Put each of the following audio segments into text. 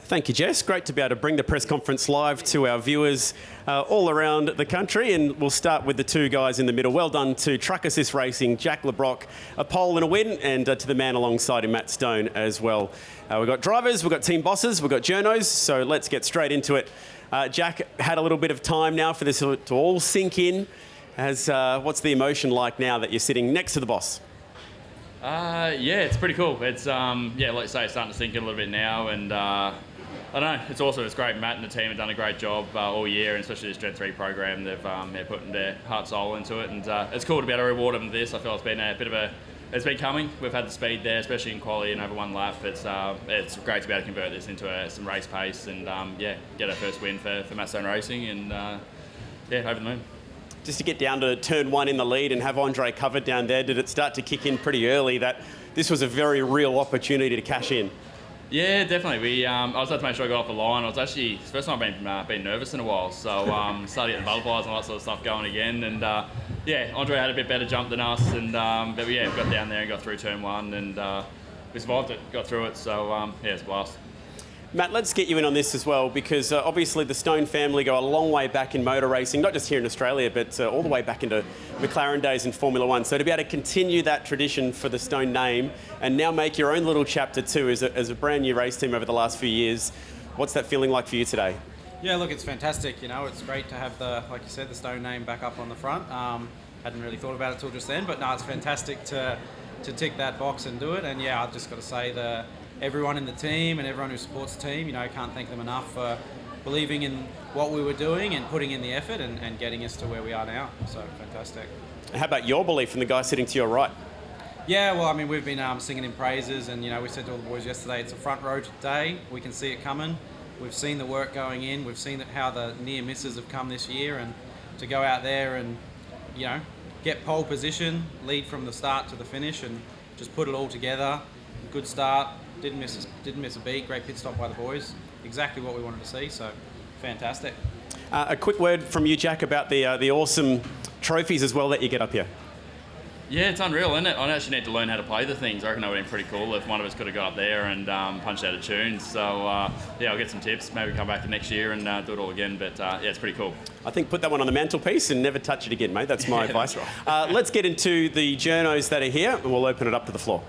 Thank you, Jess. Great to be able to bring the press conference live to our viewers all around the country. And we'll start with the two guys in the middle. Well done to Truck Assist Racing, Jack LeBrock, a pole and a win, and to the man alongside him, Matt Stone, as well. We've got drivers, we've got team bosses, we've got journos, so let's get straight into it. Jack had a little bit of time now for this to all sink in. What's the emotion like now that you're sitting next to the boss? Yeah, it's pretty cool. It's like you say, it's starting to sink in a little bit now, and I don't know, it's awesome. It's great. Matt and the team have done a great job all year, and especially this Gen 3 program. They've put their heart and soul into it, and it's cool to be able to reward them with this. I feel it's been a bit of it's been coming. We've had the speed there, especially in quality and over one lap. It's great to be able to convert this into some race pace and get our first win for Matt Stone Racing, and over the moon. Just to get down to turn one in the lead and have Andre covered down there, did it start to kick in pretty early that this was a very real opportunity to cash in? Yeah, definitely. I was about to make sure I got off the line. It's the first time I've been nervous in a while, so started getting butterflies and all that sort of stuff going again. And Andre had a bit better jump than us, and we got down there and got through turn one, and we survived it, got through it. So it's a blast. Matt, let's get you in on this as well, because obviously the Stone family go a long way back in motor racing, not just here in Australia, but all the way back into McLaren days in Formula One. So to be able to continue that tradition for the Stone name and now make your own little chapter too as a brand new race team over the last few years, what's that feeling like for you today? Yeah, look, it's fantastic. It's great to have like you said, the Stone name back up on the front. Hadn't really thought about it till just then, but no, it's fantastic to tick that box and do it. And yeah, I've just got to say everyone in the team and everyone who supports the team, I can't thank them enough for believing in what we were doing and putting in the effort and getting us to where we are now. So fantastic. How about your belief in the guy sitting to your right? Yeah, well, we've been singing in praises, and we said to all the boys yesterday, it's a front row day. We can see it coming. We've seen the work going in. We've seen how the near misses have come this year, and to go out there and get pole position, lead from the start to the finish, and just put it all together. Good start. Didn't miss a beat. Great pit stop by the boys. Exactly what we wanted to see. So, fantastic. A quick word from you, Jack, about the awesome trophies as well that you get up here. Yeah, it's unreal, isn't it? I actually need to learn how to play the things. I reckon that would have been pretty cool if one of us could have got up there and punched out a tune. So, I'll get some tips. Maybe come back next year and do it all again. But, it's pretty cool. I think put that one on the mantelpiece and never touch it again, mate. That's my advice. That's right. Let's get into the journos that are here, and we'll open it up to the floor.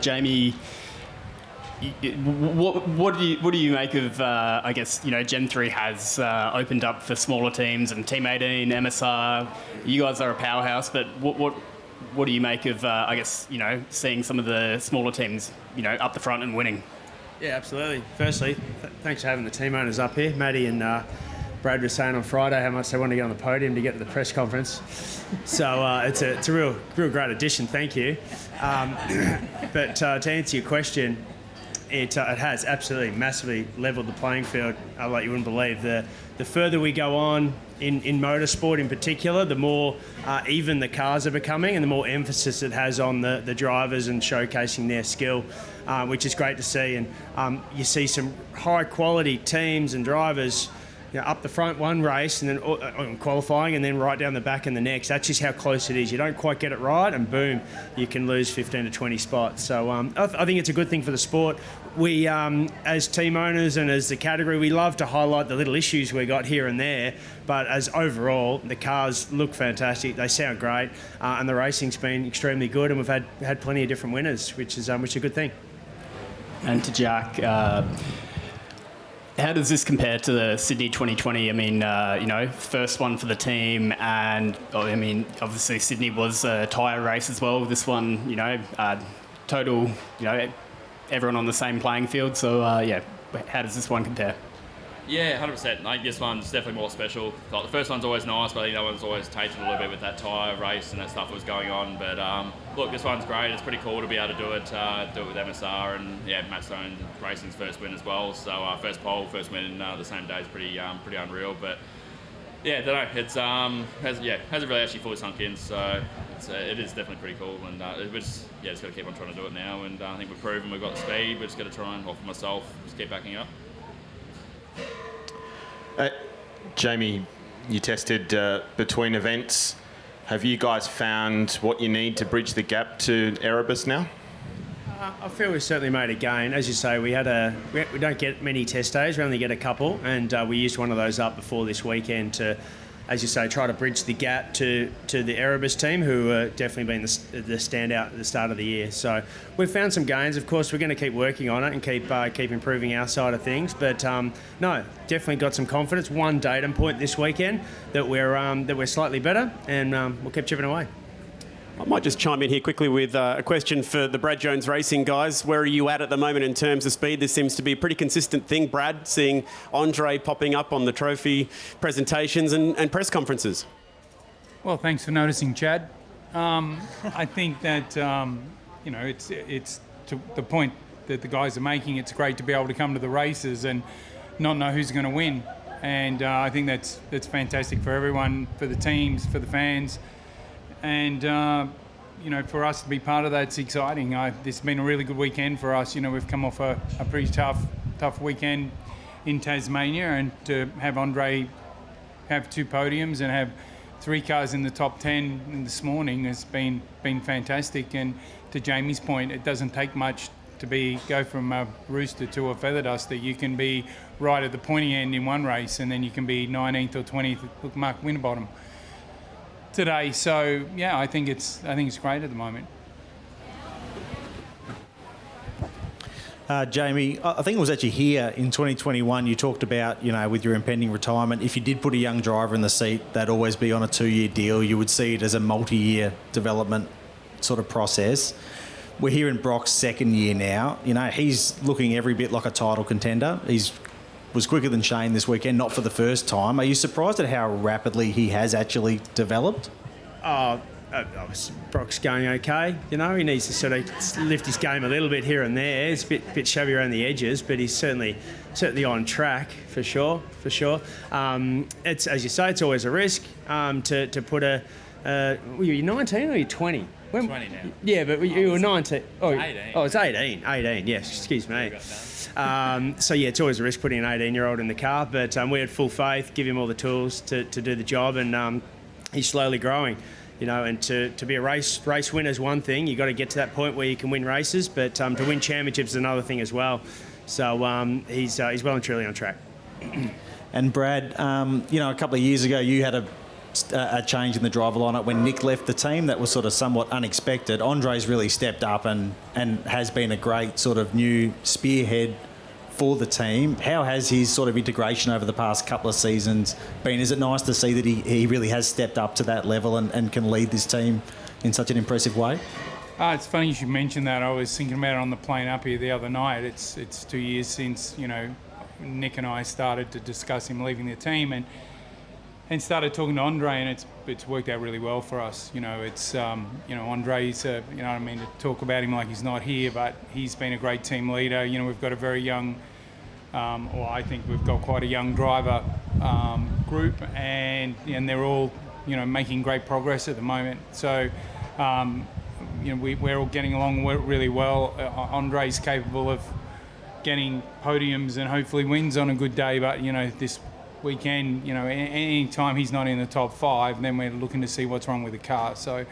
Jamie, what do you make of Gen 3 has opened up for smaller teams and Team 18, MSR. You guys are a powerhouse, but what do you make of seeing some of the smaller teams up the front and winning? Yeah, absolutely. Firstly, thanks for having the team owners up here. Maddie and Brad were saying on Friday how much they want to get on the podium to get to the press conference. So it's a real great addition. Thank you. But to answer your question, it has absolutely massively levelled the playing field like you wouldn't believe. The further we go on in motorsport in particular, the more even the cars are becoming, and the more emphasis it has on the drivers and showcasing their skill, which is great to see. And you see some high quality teams and drivers up the front one race and then qualifying, and then right down the back in the next. That's just how close it is. You don't quite get it right and boom, you can lose 15 to 20 spots. So I think it's a good thing for the sport. We, as team owners and as the category, we love to highlight the little issues we got here and there, but as overall, the cars look fantastic. They sound great, and the racing's been extremely good, and we've had plenty of different winners, which is a good thing. And to Jack, how does this compare to the Sydney 2020? First one for the team, and obviously Sydney was a tyre race as well. This one, total, everyone on the same playing field. So, how does this one compare? Yeah, 100%. I think this one's definitely more special. Like, the first one's always nice, but I think that one's always tainted a little bit with that tyre race and that stuff that was going on. But look, this one's great. It's pretty cool to be able to do it with MSR, and Matt Stone Racing's first win as well. So first pole, first win the same day is pretty unreal. But I don't know. It's hasn't really actually fully sunk in. So it is definitely pretty cool, and just got to keep on trying to do it now. And I think we've proven we've got the speed. We've just got to try and offer myself, just keep backing up. Jamie, you tested between events. Have you guys found what you need to bridge the gap to Erebus now? I feel we certainly made a gain. As you say, we don't get many test days. We only get a couple, and we used one of those up before this weekend to, as you say, try to bridge the gap to the Erebus team, who have definitely been the standout at the start of the year. So we've found some gains. Of course, we're going to keep working on it and keep improving our side of things. But no, definitely got some confidence. One datum point this weekend that we're slightly better, and we'll keep chipping away. I might just chime in here quickly with a question for the Brad Jones Racing guys. Where are you at the moment in terms of speed? This seems to be a pretty consistent thing, Brad, seeing Andre popping up on the trophy presentations and press conferences. Well, thanks for noticing, Chad. I think that, it's to the point that the guys are making. It's great to be able to come to the races and not know who's going to win. And I think that's fantastic for everyone, for the teams, for the fans. And, for us to be part of that's exciting. This has been a really good weekend for us. We've come off a pretty tough weekend in Tasmania, and to have Andre have 2 podiums and have 3 cars in the top 10 this morning has been fantastic. And to Jamie's point, it doesn't take much to go from a rooster to a feather duster. You can be right at the pointy end in one race, and then you can be 19th or 20th. Look, Mark Winterbottom today. So yeah, I think it's great at the moment. Jamie, I think it was actually here in 2021 you talked about, with your impending retirement, if you did put a young driver in the seat, they'd always be on a 2-year deal. You would see it as a multi-year development sort of process. We're here in Brock's 2nd year now. He's looking every bit like a title contender. Was quicker than Shane this weekend, not for the first time. Are you surprised at how rapidly he has actually developed? Brock's going okay. He needs to sort of lift his game a little bit here and there. It's a bit shabby around the edges, but he's certainly on track for sure. It's, as you say, it's always a risk to put a. Were you 19 or you 20? 20 now. Yeah, but you were 19. 18. Oh, it's 18. 18. Yes, excuse me. So yeah, it's always a risk putting an 18-year-old in the car, but we had full faith, give him all the tools to do the job, and he's slowly growing. And to be a race winner is one thing. You've got to get to that point where you can win races, but to win championships is another thing as well. So he's well and truly on track. And Brad, a couple of years ago you had a change in the driver lineup when Nick left the team. That was sort of somewhat unexpected. Andre's really stepped up and has been a great sort of new spearhead for the team. How has his sort of integration over the past couple of seasons been? Is it nice to see that he really has stepped up to that level and can lead this team in such an impressive way? It's funny you should mention that. I was thinking about it on the plane up here the other night. It's 2 years since, Nick and I started to discuss him leaving the team, and started talking to Andre, and it's worked out really well for us. It's Andre's to talk about him like he's not here, but he's been a great team leader. We've got a very young, I think we've got quite a young driver group, and they're all making great progress at the moment. So we're all getting along really well. Andre's capable of getting podiums and hopefully wins on a good day, but this weekend, any time he's not in the top 5, then we're looking to see what's wrong with the car. So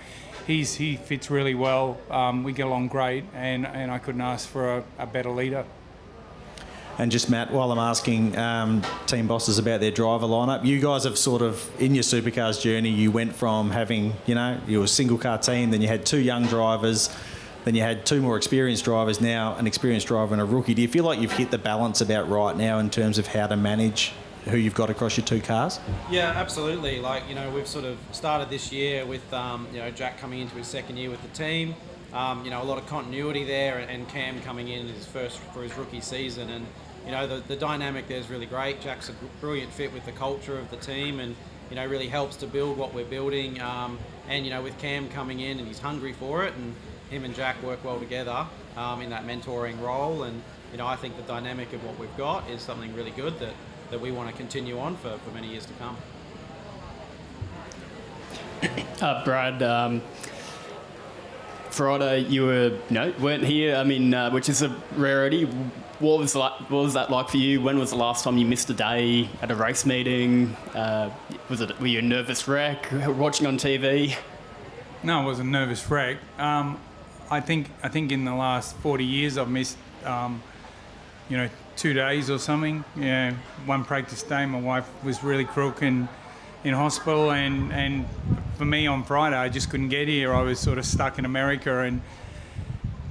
he fits really well. We get along great, and I couldn't ask for a better leader. And just Matt, while I'm asking team bosses about their driver lineup, you guys have sort of, in your supercars journey, you went from having, you were a single car team, then you had 2 young drivers, then you had 2 more experienced drivers, now an experienced driver and a rookie. Do you feel like you've hit the balance about right now in terms of how to manage who you've got across your 2 cars? Yeah, absolutely. We've sort of started this year with, Jack coming into his 2nd year with the team. A lot of continuity there, and Cam coming in for his rookie season. And, the dynamic there is really great. Jack's a brilliant fit with the culture of the team, and, really helps to build what we're building. And, with Cam coming in, and he's hungry for it, and him and Jack work well together in that mentoring role. And, I think the dynamic of what we've got is something really good that we want to continue on for many years to come. Brad, Friday you weren't here. Which is a rarity. What was that like for you? When was the last time you missed a day at a race meeting? Were you a nervous wreck watching on TV? No, I wasn't a nervous wreck. I think in the last 40 years I've missed 2 days or something. Yeah, one practice day. My wife was really crook and in hospital, and for me on Friday I just couldn't get here. I was sort of stuck in America,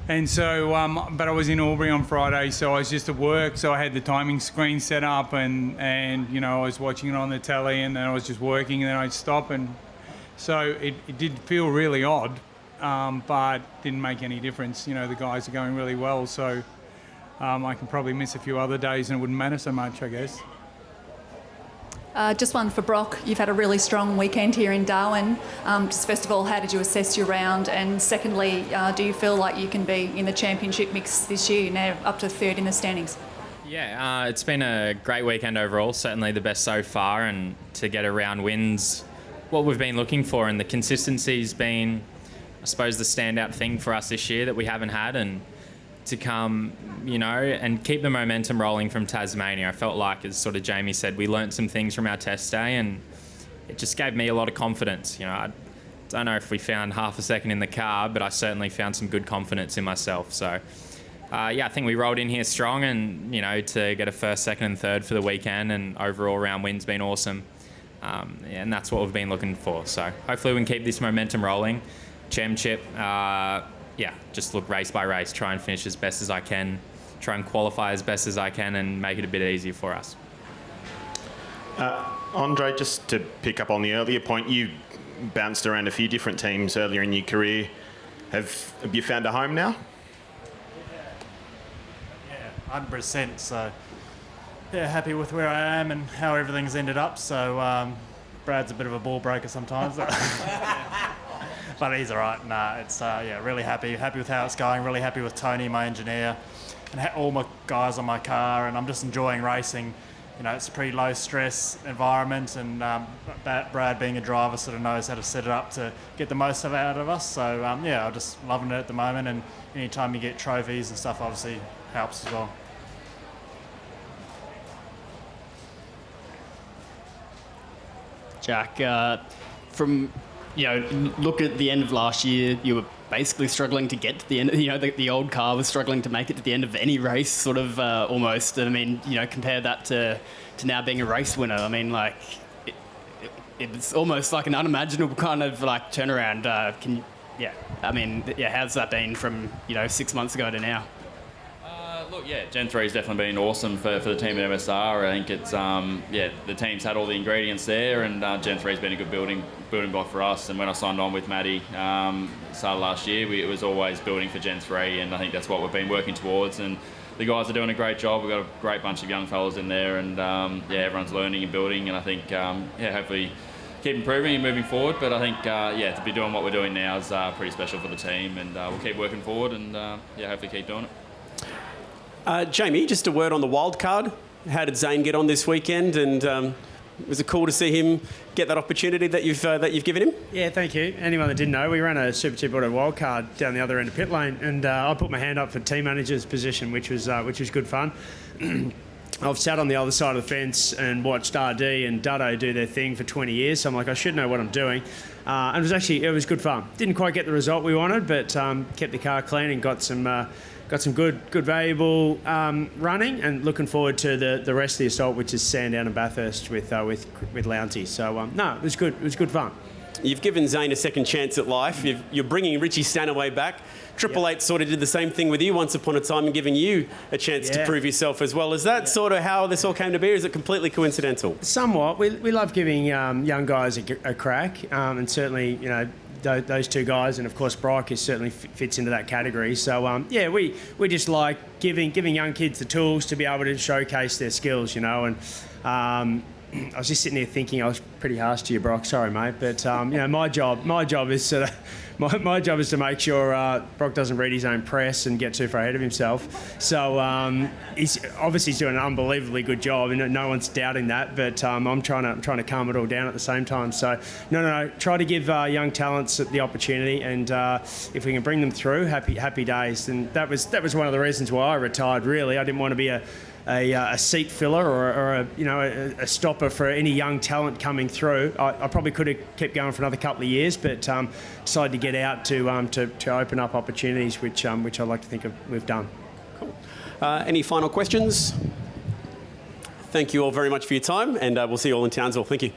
and so but I was in Albury on Friday, so I was just at work. So I had the timing screen set up, and I was watching it on the telly, and then I was just working, and then I'd stop, and so it did feel really odd, but didn't make any difference. The guys are going really well, so I can probably miss a few other days and it wouldn't matter so much, I guess. Just one for Brock. You've had a really strong weekend here in Darwin. Just first of all, how did you assess your round? And secondly, do you feel like you can be in the championship mix this year, now up to third in the standings? Yeah, it's been a great weekend overall, certainly the best so far, and to get a round wins what we've been looking for, and the consistency's been, I suppose, the standout thing for us this year that we haven't had, and to come, and keep the momentum rolling from Tasmania. I felt like, as sort of Jamie said, we learnt some things from our test day, and it just gave me a lot of confidence. I don't know if we found half a second in the car, but I certainly found some good confidence in myself. So, I think we rolled in here strong, and, to get a first, second and third for the weekend and overall round win's been awesome. And that's what we've been looking for. So hopefully we can keep this momentum rolling. Championship, just look race by race, try and finish as best as I can, try and qualify as best as I can, and make it a bit easier for us. Andre, just to pick up on the earlier point, you bounced around a few different teams earlier in your career. Have you found a home now? Yeah, 100%. So, happy with where I am and how everything's ended up. So, Brad's a bit of a ball breaker sometimes. But he's all right. It's really happy with how it's going. Really happy with Tony, my engineer, and all my guys on my car. And I'm just enjoying racing. It's a pretty low stress environment, and Brad, being a driver, sort of knows how to set it up to get the most out of us. So I'm just loving it at the moment. And anytime you get trophies and stuff, obviously helps as well. Jack, look at the end of last year, you were basically struggling to get to the end. The old car was struggling to make it to the end of any race, sort of almost. And I mean, compare that to now being a race winner. I mean, it's almost like an unimaginable kind of turnaround. How's that been from 6 months ago to now? Gen 3 has definitely been awesome for the team at MSR. I think it's the team's had all the ingredients there, and Gen 3 has been a good building block for us. And when I signed on with Matty started last year, it was always building for Gen 3, and I think that's what we've been working towards. And the guys are doing a great job. We've got a great bunch of young fellas in there, and everyone's learning and building. And I think hopefully keep improving and moving forward. But I think to be doing what we're doing now is pretty special for the team, and we'll keep working forward, and hopefully keep doing it. Jamie, just a word on the wild card. How did Zane get on this weekend, and was it cool to see him get that opportunity that you've given him? Yeah, thank you. Anyone that didn't know, we ran a Super Chip Auto wild card down the other end of pit lane, and I put my hand up for team manager's position, which was good fun. I've sat on the other side of the fence and watched RD and Duddo do their thing for 20 years, so I'm like, I should know what I'm doing. And it was good fun. Didn't quite get the result we wanted, but kept the car clean and got some good valuable running, and looking forward to the rest of the assault, which is Sandown and Bathurst with Lounty. So it was good. It was good fun. You've given Zane a second chance at life. You're bringing Richie Stanaway back. Triple Eight sort of did the same thing with you once upon a time, and giving you a chance to prove yourself as well. Is that sort of how this all came to be, or is it completely coincidental? Somewhat. We love giving young guys a crack, and certainly those two guys, and of course Brock certainly fits into that category. So we just like giving young kids the tools to be able to showcase their skills, and I was just sitting there thinking, I was pretty harsh to you, Brock. Sorry, mate, but my job is to make sure Brock doesn't read his own press and get too far ahead of himself. So he's doing an unbelievably good job, and no one's doubting that. But I'm trying to calm it all down at the same time. So no, try to give young talents the opportunity, and if we can bring them through, happy days. And that was one of the reasons why I retired. Really, I didn't want to be a seat filler or a stopper for any young talent coming running through. I probably could have kept going for another couple of years, but decided to get out to open up opportunities, which I like to think we've done. Cool. Any final questions? Thank you all very much for your time, and we'll see you all in Townsville. Thank you.